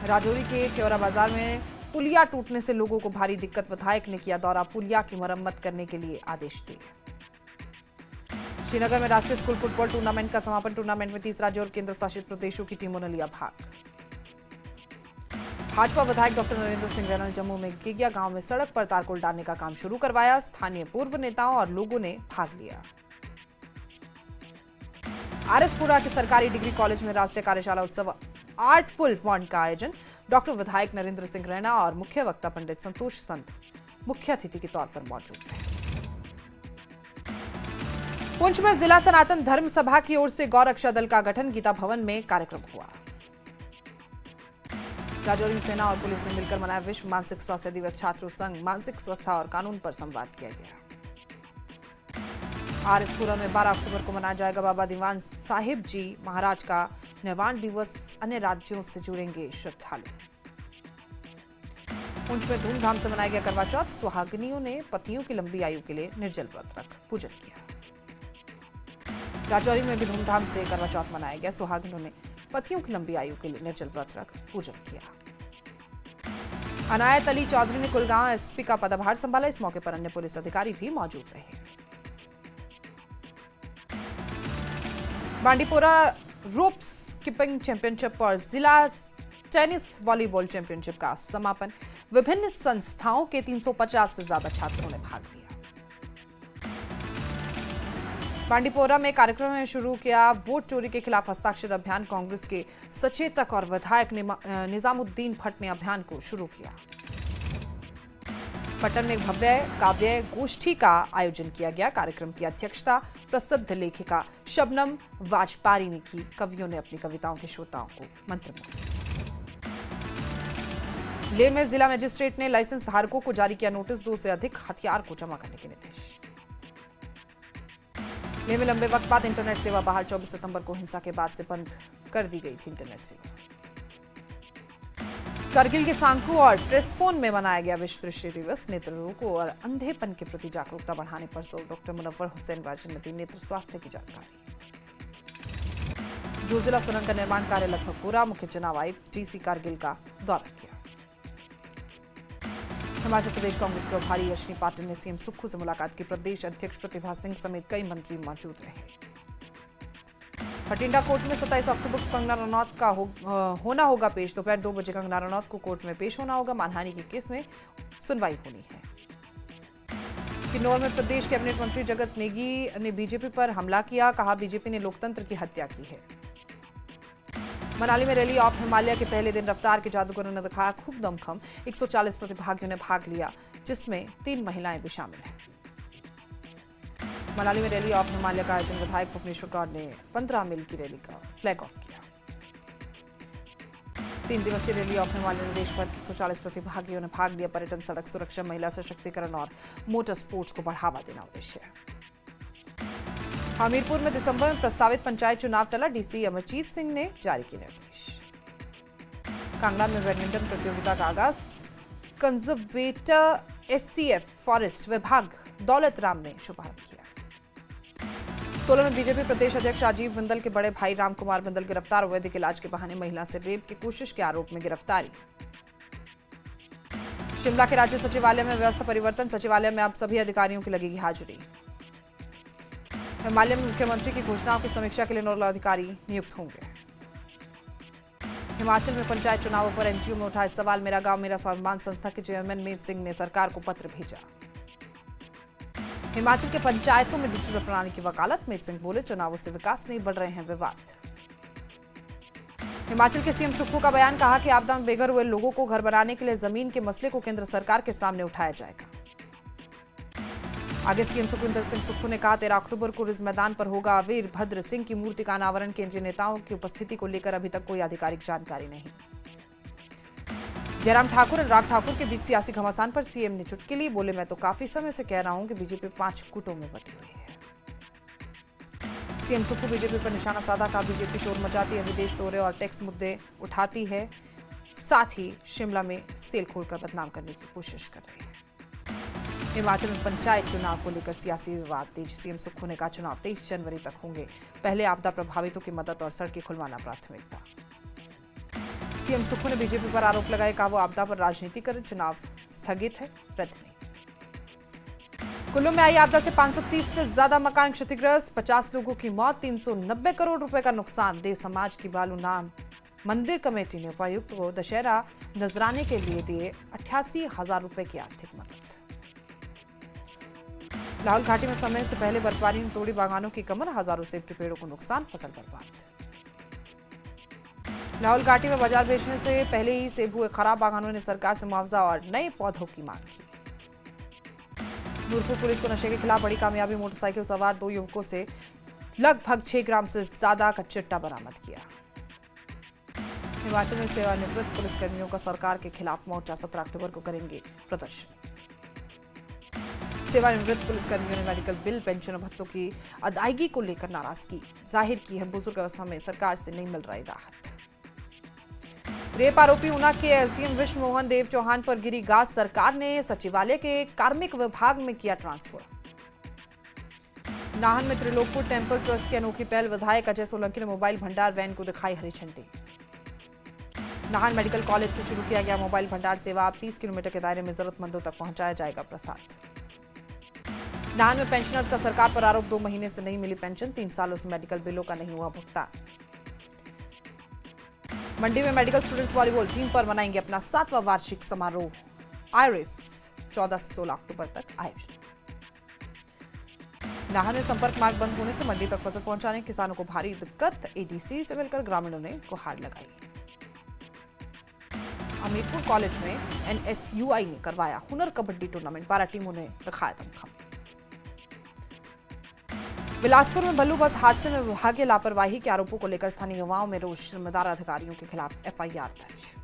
राजौरी के क्योरा बाजार में पुलिया टूटने से लोगों को भारी दिक्कत। विधायक ने किया दौरा, पुलिया की मरम्मत करने के लिए आदेश दिए। श्रीनगर में राष्ट्रीय स्कूल फुटबॉल टूर्नामेंट का समापन। टूर्नामेंट में 30 राज्यों और केंद्र शासित प्रदेशों की टीमों ने लिया भाग। भाजपा विधायक डॉक्टर नरेंद्र सिंह रैना ने जम्मू में केगिया गांव में सड़क पर तारकोल डालने का काम शुरू करवाया। स्थानीय पूर्व नेताओं और लोगों ने भाग लिया। आरएसपुरा के सरकारी डिग्री कॉलेज में राष्ट्रीय कार्यशाला उत्सव आर्टफुल बॉन्ड का आयोजन। डॉक्टर विधायक नरेंद्र सिंह रैना और मुख्य वक्ता पंडित संतोष संत मुख्य अतिथि के तौर पर मौजूद रहे। पुंछ में जिला सनातन धर्म सभा की ओर से गौ रक्षा दल का गठन। गीता भवन में कार्यक्रम हुआ। राजौरी में सेना और पुलिस ने मिलकर मनाया विश्व मानसिक स्वास्थ्य दिवस। छात्रों संग मानसिक स्वास्थ्य और कानून पर संवाद किया गया। आरएसपुरा में 12 अक्टूबर को मनाया जाएगा बाबा दीवान साहिब जी महाराज का निर्वाण दिवस। अन्य राज्यों से जुड़ेंगे श्रद्धालु। पुंछ में धूमधाम से मनाया गया करवा चौथ। सुहागिनियों ने पतियों की लंबी आयु के लिए निर्जल व्रत रख पूजन किया। राजौरी में भी धूमधाम से करवा चौथ मनाया गया। सुहागिनों ने पतियों की लंबी आयु के लिए निर्जल व्रत रख पूजन किया। अनायत अली चौधरी ने कुलगांव एसपी का पदभार संभाला। इस मौके पर अन्य पुलिस अधिकारी भी मौजूद रहे। बांडीपोरा रोप स्किपिंग चैंपियनशिप और जिला टेनिस वॉलीबॉल चैंपियनशिप का समापन। विभिन्न संस्थाओं के 350 से ज्यादा छात्रों ने भाग लिया। बांडीपोरा में कार्यक्रम में शुरू किया वोट चोरी के खिलाफ हस्ताक्षर अभियान। कांग्रेस के सचेतक और विधायक निजामुद्दीन भट्ट ने अभियान को शुरू किया। पटन में भव्य काव्य गोष्ठी का आयोजन किया गया। कार्यक्रम की अध्यक्षता प्रसिद्ध लेखिका शबनम वाजपेयी ने की। कवियों ने अपनी कविताओं के श्रोताओं को मंत्रमुग्ध। लेह में जिला मजिस्ट्रेट ने लाइसेंस धारकों को जारी किया नोटिस। 2 से अधिक हथियार को जमा करने के निर्देश। लेह में लंबे वक्त बाद इंटरनेट सेवा बहाल। 24 सितंबर को हिंसा के बाद से बंद कर दी गई थी इंटरनेट सेवा। करगिल के सांकू और ट्रेस्पोन में मनाया गया विश्व दृष्टि दिवस। नेत्र रोगों और अंधेपन के प्रति जागरूकता बढ़ाने पर जोर। डॉक्टर मुनव्वर हुसैन वाजिद ने दी नेत्र स्वास्थ्य की जानकारी। जोजिला सुरंग का निर्माण कार्य लगभग पूरा। मुख्य चुनाव आयुक्त डीसी कारगिल का दौरा किया। हिमाचल प्रदेश कांग्रेस प्रभारी रजनी पाटिल ने सीएम सुक्खू से मुलाकात की। प्रदेश अध्यक्ष प्रतिभा सिंह समेत कई मंत्री मौजूद रहे। भटिंडा कोर्ट में 27 अक्टूबर को कंगना रनौत का होना होगा पेश। दोपहर 2 बजे कंगना रनौत को कोर्ट में पेश होना होगा। मानहानि के केस में सुनवाई होनी है। किन्नौर में प्रदेश कैबिनेट मंत्री जगत नेगी ने बीजेपी पर हमला किया। कहा बीजेपी ने लोकतंत्र की हत्या की है। मनाली में रैली ऑफ हिमालय के पहले दिन रफ्तार के जादूगरों ने दिखाया खूब दमखम। 140 प्रतिभागियों ने भाग लिया, जिसमें 3 महिलाएं भी शामिल हैं। मनाली में रैली ऑफ हिमालय का आयोजन विधायक भुवनेश्वर गौड़ ने 15 मील की रैली का फ्लैग ऑफ किया। 3 दिवसीय रैली ऑफ हिमालय में देश भर के 140 प्रतिभागियों ने भाग लिया। पर्यटन, सड़क सुरक्षा, महिला सशक्तिकरण और मोटर स्पोर्ट्स को बढ़ावा देना उद्देश्य है। हमीरपुर में दिसंबर में प्रस्तावित पंचायत चुनाव टला। डीसी अमरजीत सिंह ने जारी किए निर्देश। कांगड़ा में बैडमिंटन प्रतियोगिता का आगाज। कंजर्वेटर एससीएफ फॉरेस्ट विभाग दौलत राम ने शुभारंभ किया। सोलन में बीजेपी प्रदेश अध्यक्ष राजीव बिंदल के बड़े भाई राम कुमार बिंदल गिरफ्तार। वैदिक इलाज के बहाने महिला से रेप की कोशिश के आरोप में गिरफ्तारी। शिमला के राज्य सचिवालय में व्यवस्था परिवर्तन। सचिवालय में अब सभी अधिकारियों की लगेगी हाजिरी। हिमालय में मुख्यमंत्री की घोषणाओं की समीक्षा के लिए नोडल अधिकारी नियुक्त होंगे। हिमाचल में पंचायत चुनावों पर एनजीओ में उठाए सवाल। मेरा गांव मेरा स्वाभिमान संस्था के चेयरमैन मीत सिंह ने सरकार को पत्र भेजा। हिमाचल के पंचायतों में डिजिटल प्रणाली की वकालत। मीत सिंह बोले चुनावों से विकास नहीं, बढ़ रहे हैं विवाद। हिमाचल के सीएम सुक्खू का बयान। कहा कि आपदा में बेघर हुए लोगों को घर बनाने के लिए जमीन के मसले को केंद्र सरकार के सामने उठाया जाएगा। आगे सीएम सुखविंदर सिंह सुक्खू ने कहा 13 अक्टूबर को रिज मैदान पर होगा वीरभद्र सिंह की मूर्ति का अनावरण। केंद्रीय नेताओं की उपस्थिति को लेकर अभी तक कोई आधिकारिक जानकारी नहीं। जयराम ठाकुर और अनुराग ठाकुर के बीच सियासी घमासान पर सीएम ने चुटकी ली। बोले मैं तो काफी समय से कह रहा हूं कि बीजेपी 5 गुटों में बटी हुई है। सीएम सुक्खू बीजेपी पर निशाना साधा। कहा बीजेपी शोर मचाती है, विदेश दौरे और टैक्स मुद्दे उठाती है, साथ ही शिमला में सेल खोलकर बदनाम करने की कोशिश कर रही है। हिमाचल में पंचायत चुनाव को लेकर सियासी विवाद तेज। सीएम सुक्खू ने कहा चुनाव 23 जनवरी तक होंगे। पहले आपदा प्रभावितों की मदद और सड़कें खुलवाना प्राथमिकता। सीएम सुक्खू ने बीजेपी पर आरोप लगाए, कहा वो आपदा पर राजनीति कर, चुनाव स्थगित है, रद्द नहीं। कुल्लू में आई आपदा से 530 से ज्यादा मकान क्षतिग्रस्त, 50 लोगों की मौत, 390 करोड़ रुपए का नुकसान। दे समाज की बालू नाम मंदिर कमेटी ने उपायुक्त को दशहरा नजराने के लिए दिए 88,000 रुपए की आर्थिक मदद। लाहौल घाटी में समय से पहले बर्फबारी ने तोड़ी बागानों की कमर, हजारों सेब के पेड़ों को नुकसान, फसल बर्बाद। लाहौल घाटी में बाजार बेचने से पहले ही सेब हुए खराब, बागानों ने सरकार से मुआवजा और नए पौधों की मांग की। नूरपुर पुलिस को नशे के खिलाफ बड़ी कामयाबी, मोटरसाइकिल सवार 2 युवकों से लगभग 6 ग्राम से ज्यादा का चिट्टा बरामद किया। हिमाचल में सेवानिवृत्त पुलिसकर्मियों का सरकार के खिलाफ मोर्चा, 17 अक्टूबर को करेंगे प्रदर्शन। सेवानिवृत्त पुलिसकर्मियों ने मेडिकल बिल, पेंशन और भत्तों की अदायगी को लेकर नाराजगी जाहिर की है। बुजुर्ग अवस्था में सरकार से नहीं मिल रही राहत। रेप आरोपी ऊना के एसडीएम विश्व मोहन देव चौहान पर गिरी गाज, सरकार ने सचिवालय के कार्मिक विभाग में किया ट्रांसफर। नाहन में त्रिलोकपुर टेंपल ट्रस्ट की अनोखी पहल, विधायक अजय सोलंकी ने मोबाइल भंडार वैन को दिखाई हरी झंडी। नाहन मेडिकल कॉलेज से शुरू किया गया मोबाइल भंडार सेवा, अब 30 किलोमीटर के दायरे में जरूरतमंदों तक पहुंचाया जाएगा प्रसाद। नाहन में पेंशनर्स का सरकार पर आरोप, 2 महीने से नहीं मिली पेंशन, 3 सालों से मेडिकल बिलों का नहीं हुआ भुगतान। मंडी में मेडिकल स्टूडेंट्स वॉलीबॉल टीम पर मनाएंगे अपना 7वां वार्षिक समारोह, आयरिस 14 से 16 अक्टूबर तक आयोजन। नाहन में संपर्क मार्ग बंद होने से मंडी तक फसल पहुंचाने किसानों को भारी दिक्कत, एडीसी से मिलकर ग्रामीणों ने गुहार लगाई। हमीरपुर कॉलेज में एनएसयूआई ने करवाया हुनर कबड्डी टूर्नामेंट, 12 टीमों ने दिखाया दमखम। बिलासपुर में बल्लू बस हादसे में विभागीय लापरवाही के आरोपों को लेकर स्थानीय युवाओं में रोष, जिम्मेदार अधिकारियों के खिलाफ एफआईआर दर्ज।